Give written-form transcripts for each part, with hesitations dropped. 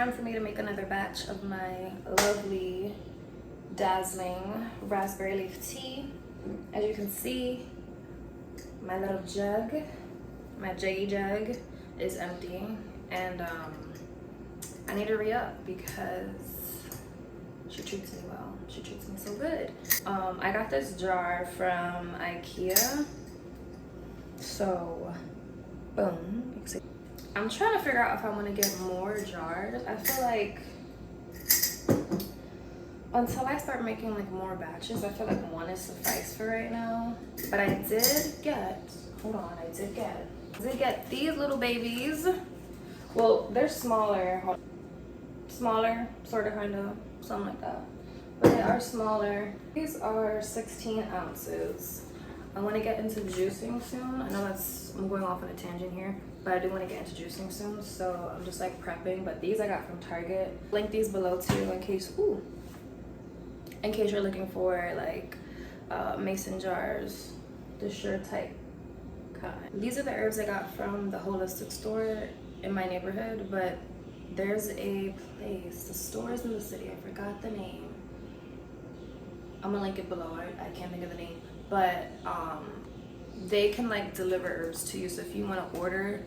Time for me to make another batch of my lovely, dazzling raspberry leaf tea. As you can see, my little jug, my juggy jug, is empty, and I need to re-up because she treats me well. She treats me so good. I got this jar from IKEA, so boom. I'm trying to figure out if I want to get more jars. I feel like until I start making like more batches, I feel like one is suffice for right now. But I did get, hold on, I did get these little babies. Well, they're smaller, sort of, kind of, something like that. But they are smaller. These are 16 ounces. I want to get into juicing soon. I know I'm going off on a tangent here, but I do want to get into juicing soon, so I'm just like prepping. But these I got from Target. Link these below too in case you're looking for like mason jars, the sure type kind. These are the herbs I got from the holistic store in my neighborhood, but there's a place, the store is in the city, I forgot the name. I'm gonna link it below. I can't think of the name, but they can like deliver herbs to you. So if you want to order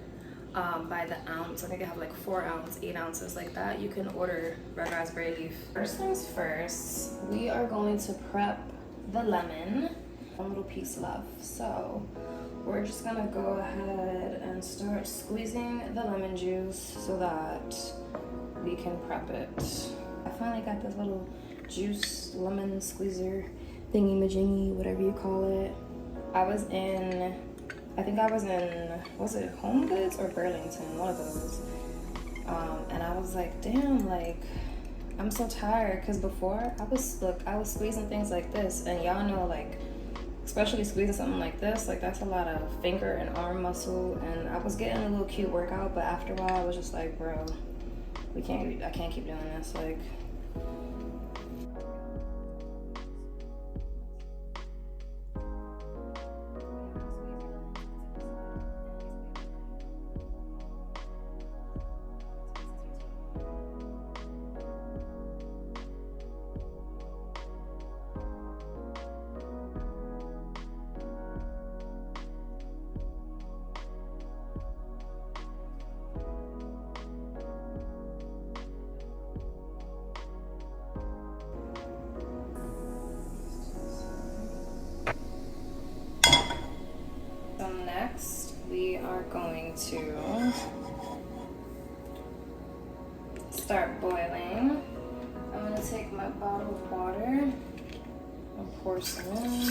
by the ounce, I think they have like 4 ounce, 8 ounces like that, you can order red raspberry leaf. First things first, we are going to prep the lemon. One little piece left, so we're just gonna go ahead and start squeezing the lemon juice so that we can prep it. I finally got this little juice lemon squeezer thingy majingy, whatever you call it. I think I was in, was it Home Goods or Burlington, one of those. And I was like, damn, like, I'm so tired, because before I was squeezing things like this, and y'all know, like, especially squeezing something like this, like that's a lot of finger and arm muscle, and I was getting a little cute workout, but after a while I was just like, bro, I can't keep doing this, like. Next, we are going to start boiling. I'm going to take my bottle of water and pour some in.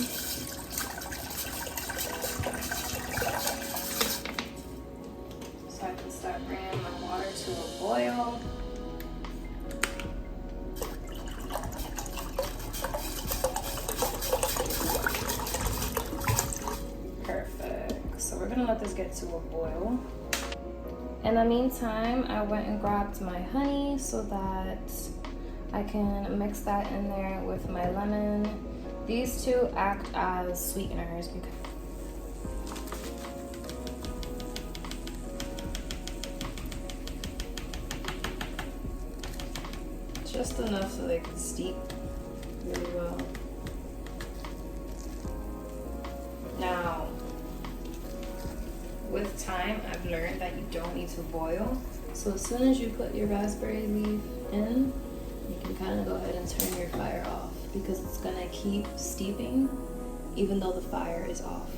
So I can start bringing my water to a boil. We're gonna let this get to a boil. In the meantime, I went and grabbed my honey so that I can mix that in there with my lemon. These two act as sweeteners because just enough so they can steep really well. Now, with time, I've learned that you don't need to boil. So as soon as you put your raspberry leaf in, you can kind of go ahead and turn your fire off because it's gonna keep steeping even though the fire is off.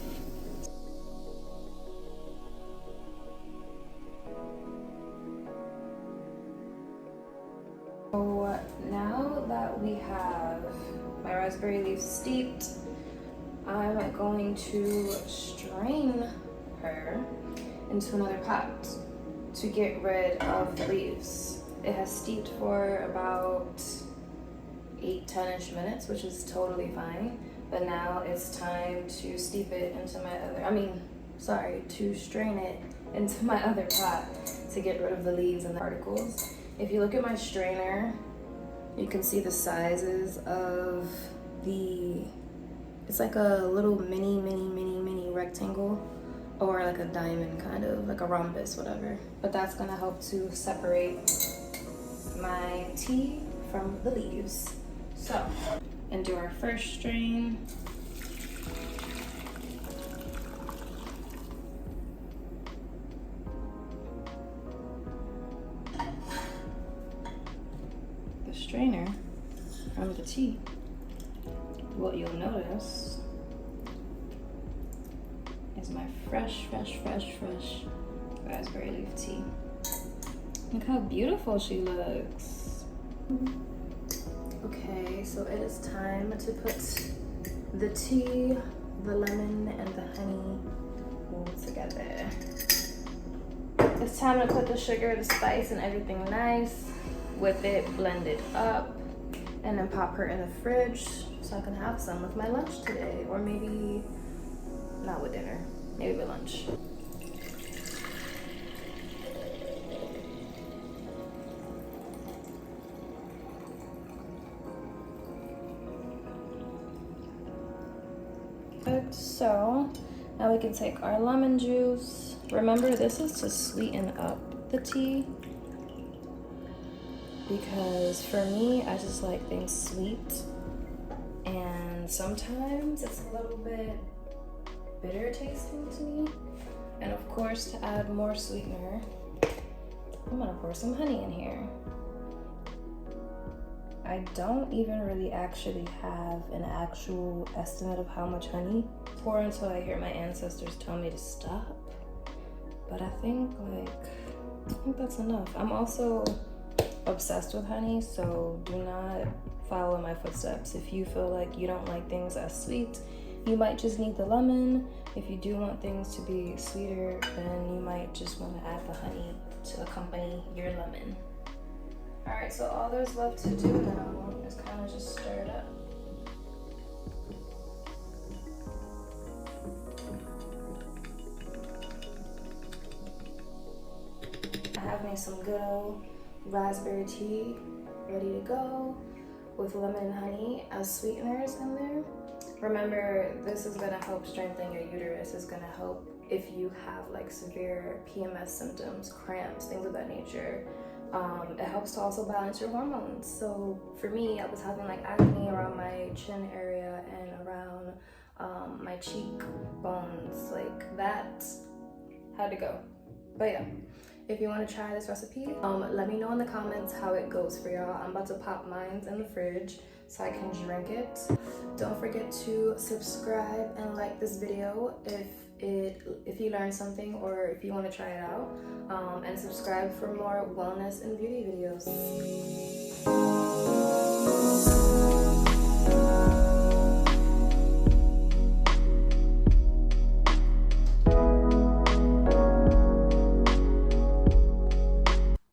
So now that we have my raspberry leaf steeped, I'm going to strain her into another pot to get rid of the leaves. It has steeped for about 8-10-ish minutes, which is totally fine. But now it's time to steep it into to strain it into my other pot to get rid of the leaves and the particles. If you look at my strainer, you can see the sizes of it's like a little mini rectangle, or like a diamond, kind of like a rhombus, whatever. But that's gonna help to separate tea from the leaves. So, and do our first strain. The strainer from the tea, what you'll notice is my fresh raspberry leaf tea. Look how beautiful she looks. Okay, so it is time to put the tea, the lemon, and the honey all together. It's time to put the sugar, the spice, and everything nice with it, blend it up, and then pop her in the fridge so I can have some with my lunch today, or maybe not with dinner, maybe with lunch. Good, so now we can take our lemon juice. Remember, this is to sweeten up the tea, because for me, I just like things sweet, and sometimes it's a little bit bitter tasting to me. And of course, to add more sweetener, I'm gonna pour some honey in here. I don't even really actually have an actual estimate of how much honey to pour until I hear my ancestors tell me to stop. But I think that's enough. I'm also obsessed with honey, so do not follow in my footsteps. If you feel like you don't like things as sweet, you might just need the lemon. If you do want things to be sweeter, then you might just want to add the honey to accompany your lemon. All right, so all there's left to do now is kind of just stir it up. I have me some good old raspberry tea ready to go with lemon and honey as sweeteners in there. Remember, this is gonna help strengthen your uterus. It's gonna help if you have like severe PMS symptoms, cramps, things of that nature. It helps to also balance your hormones. So for me, I was having like acne around my chin area and around my cheek bones. Like that had to go. But yeah, if you want to try this recipe, let me know in the comments how it goes for y'all. I'm about to pop mine in the fridge so I can drink it. Don't forget to subscribe and like this video if you learned something or if you want to try it out, and subscribe for more wellness and beauty videos.